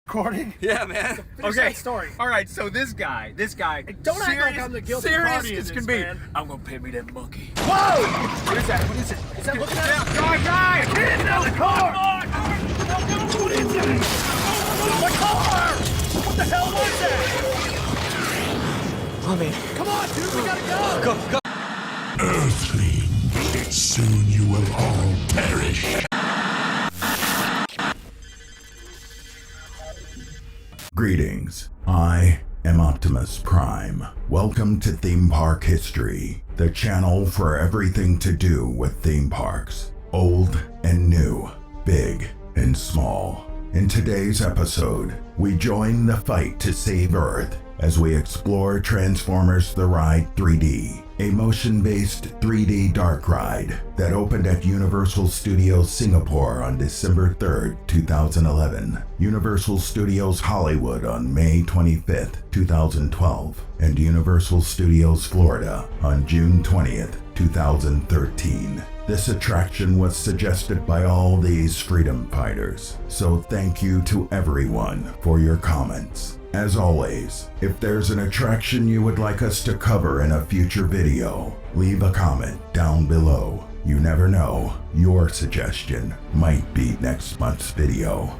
Recording? Yeah, man. Okay. Story. All right. So this guy. Don't act like I'm the guilty party in this, man. I'm gonna pay me that monkey. Whoa! What is that? What is it? Is that looking at Yeah, us? guy! Get into the car! What is it? The car! What the hell was that? Oh man. Come on, dude, we gotta go! Go. Earthlings, soon you will all perish. Greetings, I am Optimus Prime. Welcome to Theme Park History, the channel for everything to do with theme parks, old and new, big and small. In today's episode, we join the fight to save Earth as we explore Transformers The Ride 3D, a motion-based 3D dark ride that opened at Universal Studios Singapore on December 3rd, 2011, Universal Studios Hollywood on May 25th, 2012, and Universal Studios Florida on June 20th, 2013. This attraction was suggested by all these freedom fighters, so thank you to everyone for your comments. As always, if there's an attraction you would like us to cover in a future video, leave a comment down below. You never know, your suggestion might be next month's video.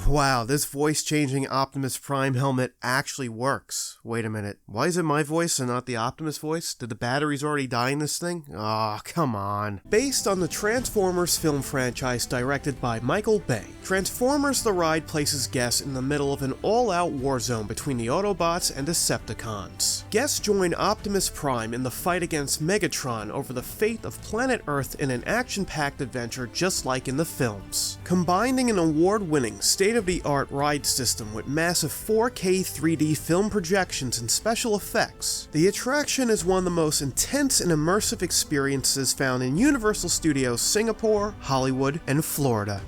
Wow, this voice-changing Optimus Prime helmet actually works. Wait a minute, why is it my voice and not the Optimus voice? Did the batteries already die in this thing? Aw, come on. Based on the Transformers film franchise directed by Michael Bay, Transformers The Ride places guests in the middle of an all-out war zone between the Autobots and Decepticons. Guests join Optimus Prime in the fight against Megatron over the fate of planet Earth in an action-packed adventure just like in the films. Combining an award-winning state-of-the-art ride system with massive 4K 3D film projections and special effects, the attraction is one of the most intense and immersive experiences found in Universal Studios Singapore, Hollywood, and Florida.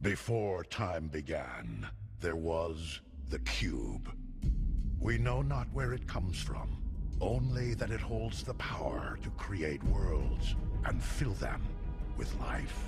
Before time began, there was the Cube. We know not where it comes from, only that it holds the power to create worlds and fill them with life.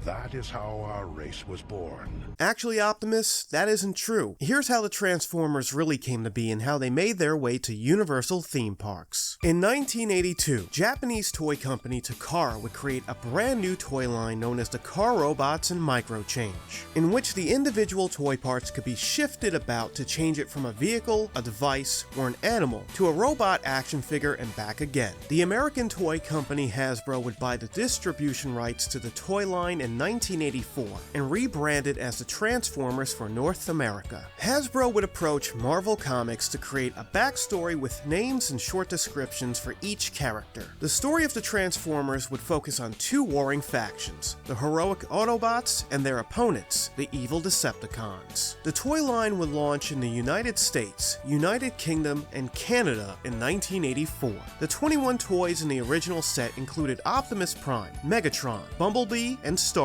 That is how our race was born. Actually, Optimus, that isn't true. Here's how the Transformers really came to be and how they made their way to Universal theme parks. In 1982, Japanese toy company Takara would create a brand new toy line known as the Car Robots and Microchange, in which the individual toy parts could be shifted about to change it from a vehicle, a device, or an animal to a robot action figure and back again. The American toy company Hasbro would buy the distribution rights to the toy line in 1984 and rebranded as the Transformers for North America. Hasbro would approach Marvel Comics to create a backstory with names and short descriptions for each character. The story of the Transformers would focus on two warring factions, the heroic Autobots and their opponents, the evil Decepticons. The toy line would launch in the United States, United Kingdom, and Canada in 1984. The 21 toys in the original set included Optimus Prime, Megatron, Bumblebee, and Starscream.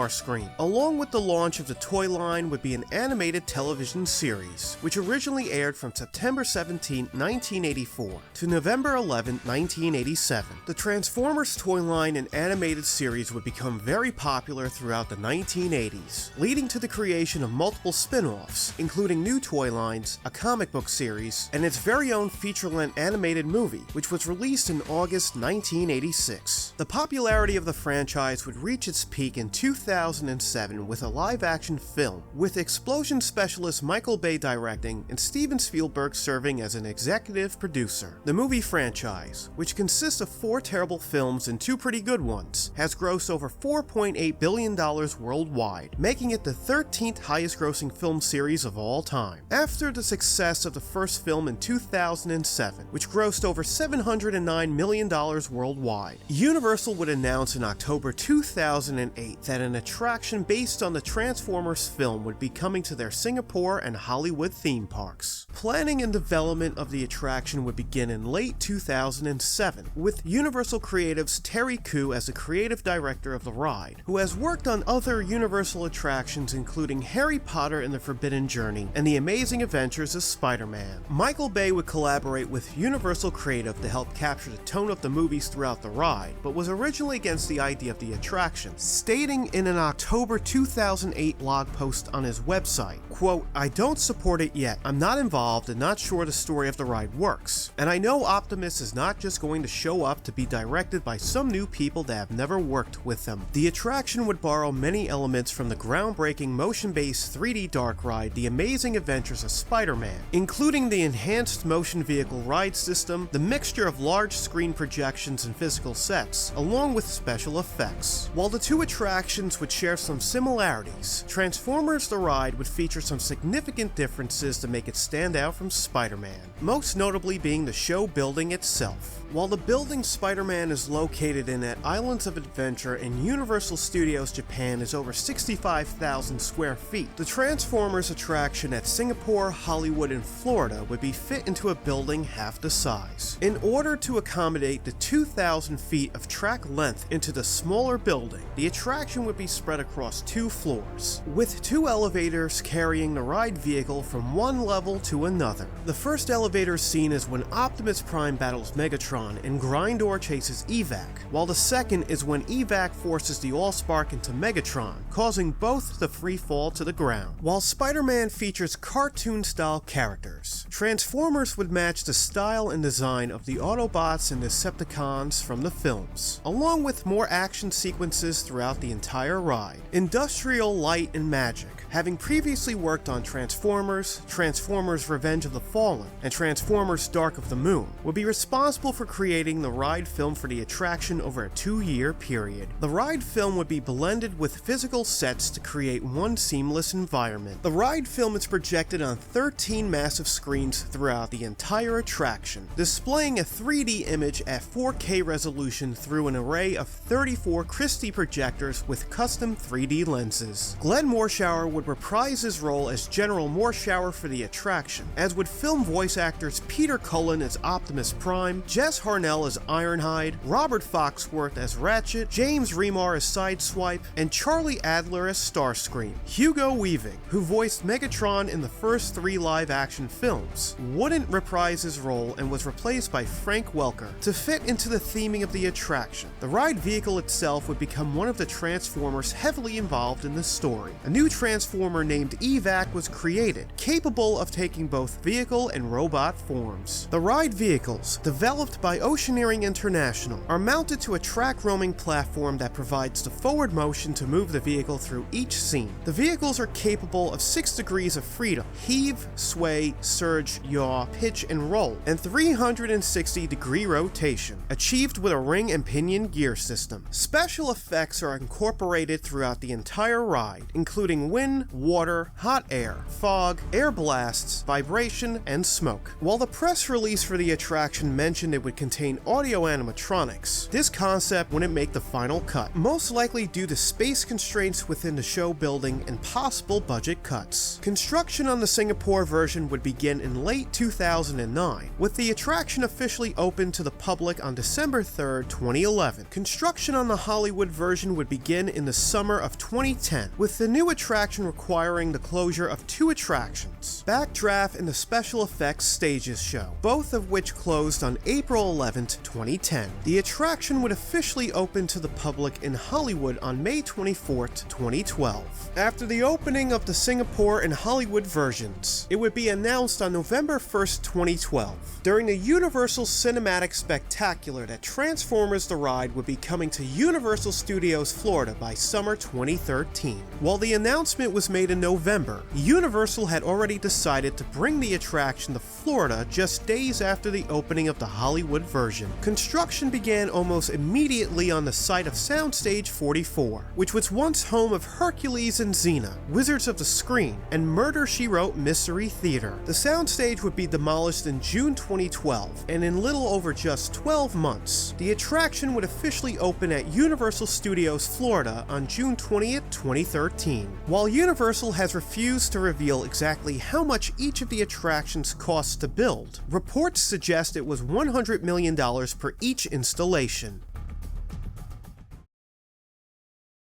Along with the launch of the toy line would be an animated television series, which originally aired from September 17, 1984 to November 11, 1987. The Transformers toy line and animated series would become very popular throughout the 1980s, leading to the creation of multiple spin-offs, including new toy lines, a comic book series, and its very own feature-length animated movie, which was released in August 1986. The popularity of the franchise would reach its peak in 2007 with a live-action film, with explosion specialist Michael Bay directing and Steven Spielberg serving as an executive producer. The movie franchise, which consists of 4 terrible films and 2 pretty good ones, has grossed over $4.8 billion worldwide, making it the 13th highest-grossing film series of all time. After the success of the first film in 2007, which grossed over $709 million worldwide, Universal would announce in October 2008 that an attraction based on the Transformers film would be coming to their Singapore and Hollywood theme parks. Planning and development of the attraction would begin in late 2007, with Universal Creative's Terry Koo as the creative director of the ride, who has worked on other Universal attractions including Harry Potter and the Forbidden Journey and The Amazing Adventures of Spider-Man. Michael Bay would collaborate with Universal Creative to help capture the tone of the movies throughout the ride, but was originally against the idea of the attraction, stating in an October 2008 blog post on his website, quote, "I don't support it yet. I'm not involved and not sure the story of the ride works. And I know Optimus is not just going to show up to be directed by some new people that have never worked with them." The attraction would borrow many elements from the groundbreaking motion-based 3D dark ride The Amazing Adventures of Spider-Man, including the enhanced motion vehicle ride system, the mixture of large screen projections and physical sets, along with special effects. While the two attractions would share some similarities, Transformers the Ride would feature some significant differences to make it stand out from Spider-Man, most notably being the show building itself. While the building Spider-Man is located in at Islands of Adventure in Universal Studios Japan is over 65,000 square feet, the Transformers attraction at Singapore, Hollywood, and Florida would be fit into a building half the size. In order to accommodate the 2,000 feet of track length into the smaller building, the attraction would be spread across 2 floors, with 2 elevators carrying the ride vehicle from one level to another. The first elevator scene is when Optimus Prime battles Megatron and Grindor chases Evac, while the second is when Evac forces the Allspark into Megatron, causing both to free fall to the ground. While Spider-Man features cartoon-style characters, Transformers would match the style and design of the Autobots and Decepticons from the films, along with more action sequences throughout the entire ride. Industrial Light and Magic, having previously worked on Transformers, Transformers Revenge of the Fallen, and Transformers Dark of the Moon, would be responsible for creating the ride film for the attraction over a 2-year period. The ride film would be blended with physical sets to create one seamless environment. The ride film is projected on 13 massive screens throughout the entire attraction, displaying a 3D image at 4K resolution through an array of 34 Christie projectors with custom 3D lenses. Glenn Morshower would reprise his role as General Morshower for the attraction, as would film voice actors Peter Cullen as Optimus Prime, Jess Harnell as Ironhide, Robert Foxworth as Ratchet, James Remar as Sideswipe, and Charlie Adler as Starscream. Hugo Weaving, who voiced Megatron in the first 3 live-action films, wouldn't reprise his role and was replaced by Frank Welker to fit into the theming of the attraction. The ride vehicle itself would become one of the Transformers heavily involved in the story. A new Transformer named Evac was created, capable of taking both vehicle and robot forms. The ride vehicles, developed by Oceaneering International, are mounted to a track-roaming platform that provides the forward motion to move the vehicle through each scene. The vehicles are capable of 6 degrees of freedom: heave, sway, surge, yaw, pitch, and roll, and 360-degree rotation, achieved with a ring and pinion gear system. Special effects are incorporated throughout the entire ride, including wind, water, hot air, fog, air blasts, vibration, and smoke. While the press release for the attraction mentioned it would contain audio animatronics, this concept wouldn't make the final cut, most likely due to space constraints within the show building and possible budget cuts. Construction on the Singapore version would begin in late 2009, with the attraction officially open to the public on December 3rd, 2011. Construction on the Hollywood version would begin in the summer of 2010, with the new attraction requiring the closure of 2 attractions, Backdraft and the Special Effects Stages Show, both of which closed on April 11th, 2010. The attraction would officially open to the public in Hollywood on May 24th, 2012. After the opening of the Singapore and Hollywood versions, it would be announced on November 1st, 2012, during the Universal Cinematic Spectacular, that Transformers the Ride would be coming to Universal Studios Florida by summer 2013. While the announcement was made in November, Universal had already decided to bring the attraction to Florida just days after the opening of the Hollywood version. Construction began almost immediately on the site of Soundstage 44, which was once home of Hercules and Xena, Wizards of the Screen, and Murder, She Wrote Mystery Theater. The soundstage would be demolished in June 2012, and in little over just 12 months, the attraction would officially open at Universal Studios Florida on June 20th, 2013. While Universal has refused to reveal exactly how much each of the attractions costs to build, reports suggest it was $100 million per each installation.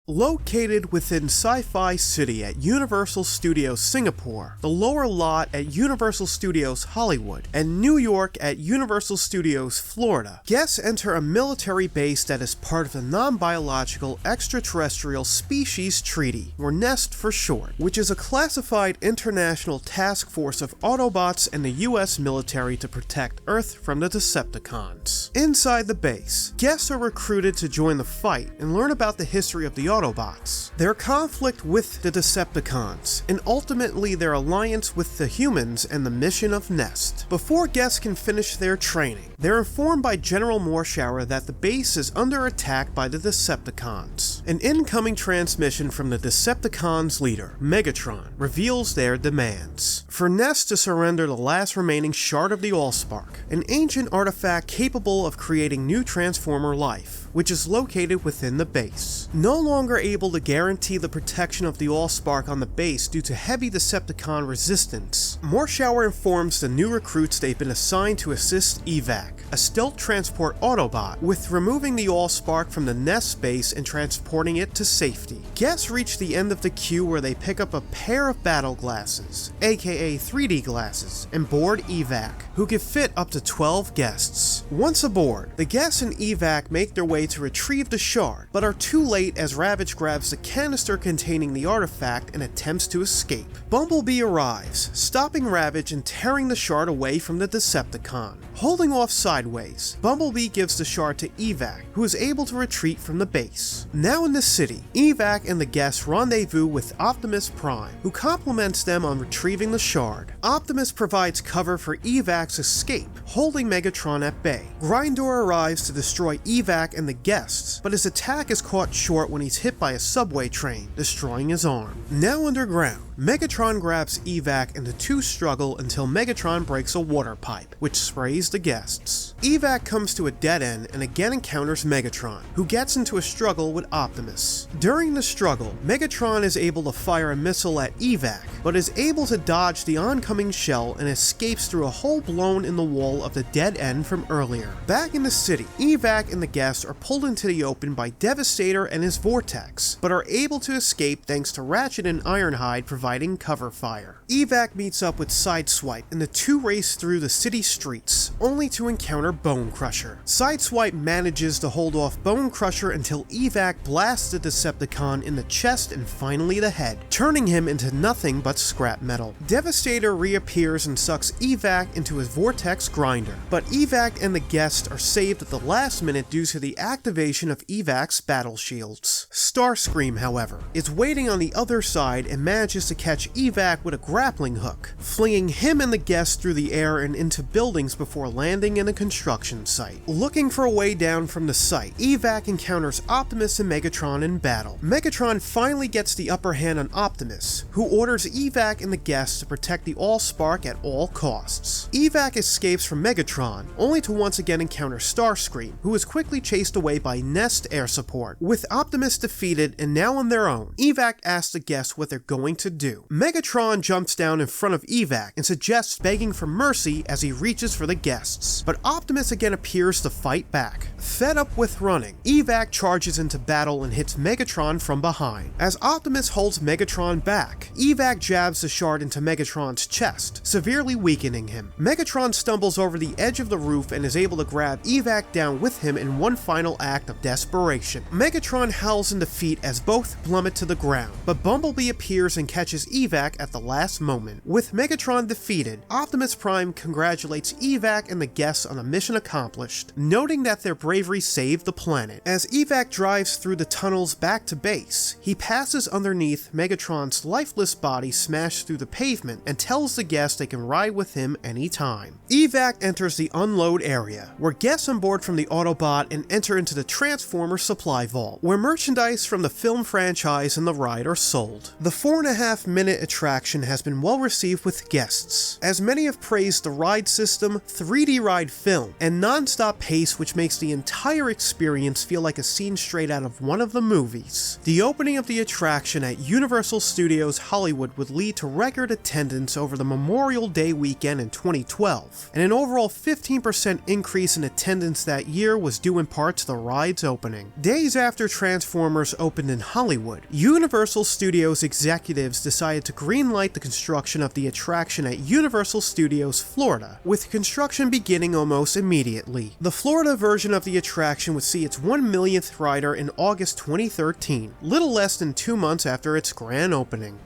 Located within Sci-Fi City at Universal Studios Singapore, the lower lot at Universal Studios Hollywood, and New York at Universal Studios Florida, guests enter a military base that is part of the Non-Biological Extraterrestrial Species Treaty, or NEST for short, which is a classified international task force of Autobots and the US military to protect Earth from the Decepticons. Inside the base, guests are recruited to join the fight and learn about the history of the Autobots, their conflict with the Decepticons, and ultimately their alliance with the humans and the mission of NEST. Before guests can finish their training, they're informed by General Morshower that the base is under attack by the Decepticons. An incoming transmission from the Decepticons' leader, Megatron, reveals their demands. For NEST to surrender the last remaining shard of the Allspark, an ancient artifact capable of creating new Transformer life, which is located within the base. No longer able to guarantee the protection of the Allspark on the base due to heavy Decepticon resistance, Morshower informs the new recruits they've been assigned to assist Evac, a stealth transport Autobot, with removing the Allspark from the NEST base and transporting it to safety. Guests reach the end of the queue where they pick up a pair of battle glasses, aka 3D glasses, and board Evac, who can fit up to 12 guests. Once aboard, the guests and Evac make their way to retrieve the shard, but are too late as Ravage grabs the canister containing the artifact and attempts to escape. Bumblebee arrives, stopping Ravage and tearing the shard away from the Decepticon. Holding off sideways, Bumblebee gives the shard to Evac, who is able to retreat from the base. Now in the city, Evac and the guests rendezvous with Optimus Prime, who compliments them on retrieving the shard. Optimus provides cover for Evac's escape, holding Megatron at bay. Grindor arrives to destroy Evac and the guests, but his attack is caught short when he's hit by a subway train, destroying his arm. Now underground, Megatron grabs Evac and the two struggle until Megatron breaks a water pipe, which sprays the guests. Evac comes to a dead end and again encounters Megatron, who gets into a struggle with Optimus. During the struggle, Megatron is able to fire a missile at Evac, but is able to dodge the oncoming shell and escapes through a hole blown in the wall of the dead end from earlier. Back in the city, Evac and the guests are pulled into the open by Devastator and his Vortex, but are able to escape thanks to Ratchet and Ironhide providing cover fire. Evac meets up with Sideswipe and the two race through the city streets, only to encounter Bone Crusher. Sideswipe manages to hold off Bone Crusher until Evac blasts the Decepticon in the chest and finally the head, turning him into nothing but scrap metal. Devastator reappears and sucks Evac into his Vortex grinder, but Evac and the guest are saved at the last minute due to the activation of Evac's battle shields. Starscream, however, is waiting on the other side and manages to catch Evac with a grappling hook, flinging him and the guest through the air and into buildings before landing in a construction site. Looking for a way down from the site, Evac encounters Optimus and Megatron in battle. Megatron finally gets the upper hand on Optimus, who orders Evac and the guests to protect the Allspark at all costs. Evac escapes from Megatron, only to once again encounter Starscream, who is quickly chased away by NEST air support. With Optimus defeated and now on their own, Evac asks the guests what they're going to do. Megatron jumps down in front of Evac and suggests begging for mercy as he reaches for the guests, but Optimus again appears to fight back. Fed up with running, Evac charges into battle and hits Megatron from behind. As Optimus holds Megatron back, Evac jabs the shard into Megatron's chest, severely weakening him. Megatron stumbles over the edge of the roof and is able to grab Evac down with him in one final act of desperation. Megatron howls in defeat as both plummet to the ground, but Bumblebee appears and catches Evac at the last moment. With Megatron defeated, Optimus Prime congratulates Evac and the guests on a mission accomplished, noting that their bravery saved the planet. As Evac drives through the tunnels back to base, he passes underneath Megatron's lifeless body smashed through the pavement and tells the guests they can ride with him anytime. Evac enters the unload area, where guests on board from the Autobot and enter into the Transformer supply vault, where merchandise from the film franchise and the ride are sold. The 4.5 2.5-minute attraction has been well received with guests, as many have praised the ride system, 3D ride film, and non-stop pace which makes the entire experience feel like a scene straight out of one of the movies. The opening of the attraction at Universal Studios Hollywood would lead to record attendance over the Memorial Day weekend in 2012, and an overall 15% increase in attendance that year was due in part to the ride's opening. Days after Transformers opened in Hollywood, Universal Studios executives decided to greenlight the construction of the attraction at Universal Studios Florida, with construction beginning almost immediately. The Florida version of the attraction would see its 1 millionth rider in August 2013, little less than 2 months after its grand opening.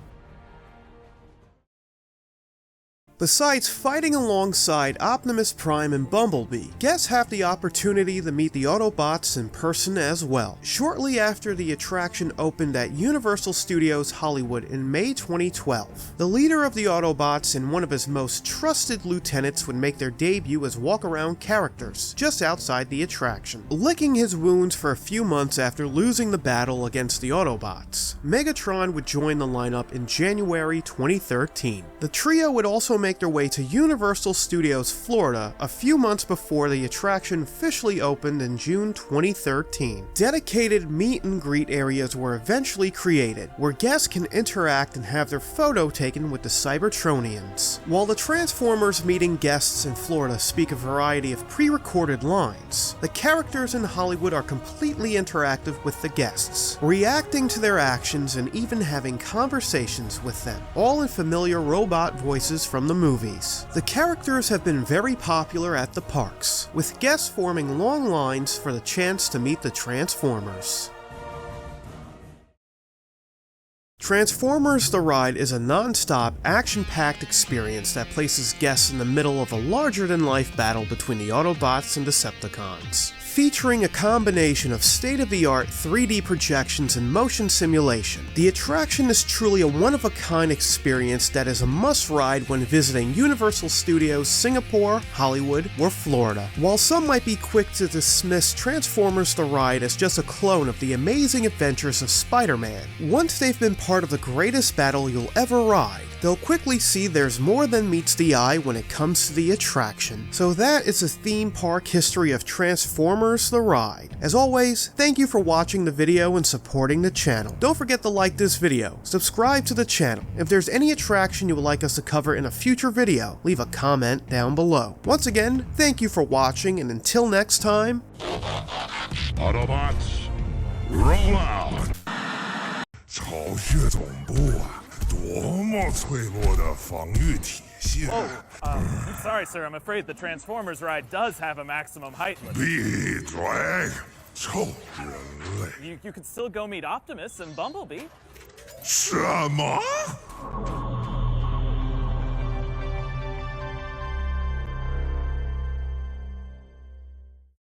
Besides fighting alongside Optimus Prime and Bumblebee, guests have the opportunity to meet the Autobots in person as well. Shortly after the attraction opened at Universal Studios Hollywood in May 2012, the leader of the Autobots and one of his most trusted lieutenants would make their debut as walk-around characters, just outside the attraction, licking his wounds for a few months after losing the battle against the Autobots. Megatron would join the lineup in January 2013. The trio would also make their way to Universal Studios Florida a few months before the attraction officially opened in June 2013. Dedicated meet and greet areas were eventually created, where guests can interact and have their photo taken with the Cybertronians. While the Transformers meeting guests in Florida speak a variety of pre-recorded lines, the characters in Hollywood are completely interactive with the guests, reacting to their actions and even having conversations with them, all in familiar robot voices from the movies. The characters have been very popular at the parks, with guests forming long lines for the chance to meet the Transformers. Transformers The Ride is a non-stop, action-packed experience that places guests in the middle of a larger-than-life battle between the Autobots and Decepticons. Featuring a combination of state-of-the-art 3D projections and motion simulation, the attraction is truly a one-of-a-kind experience that is a must-ride when visiting Universal Studios Singapore, Hollywood, or Florida. While some might be quick to dismiss Transformers The Ride as just a clone of the amazing adventures of Spider-Man, once they've been part of the greatest battle you'll ever ride, they'll quickly see there's more than meets the eye when it comes to the attraction. So that is the theme park history of Transformers The Ride. As always, thank you for watching the video and supporting the channel. Don't forget to like this video, subscribe to the channel. If there's any attraction you would like us to cover in a future video, leave a comment down below. Once again, thank you for watching, and until next time, Autobots, roll out! 巢穴总部啊，多么脆弱的防御体系！ Sorry, sir. I'm afraid the Transformers ride does have a maximum height limit. 闭嘴，臭人类！ You could still go meet Optimus and Bumblebee. 什么？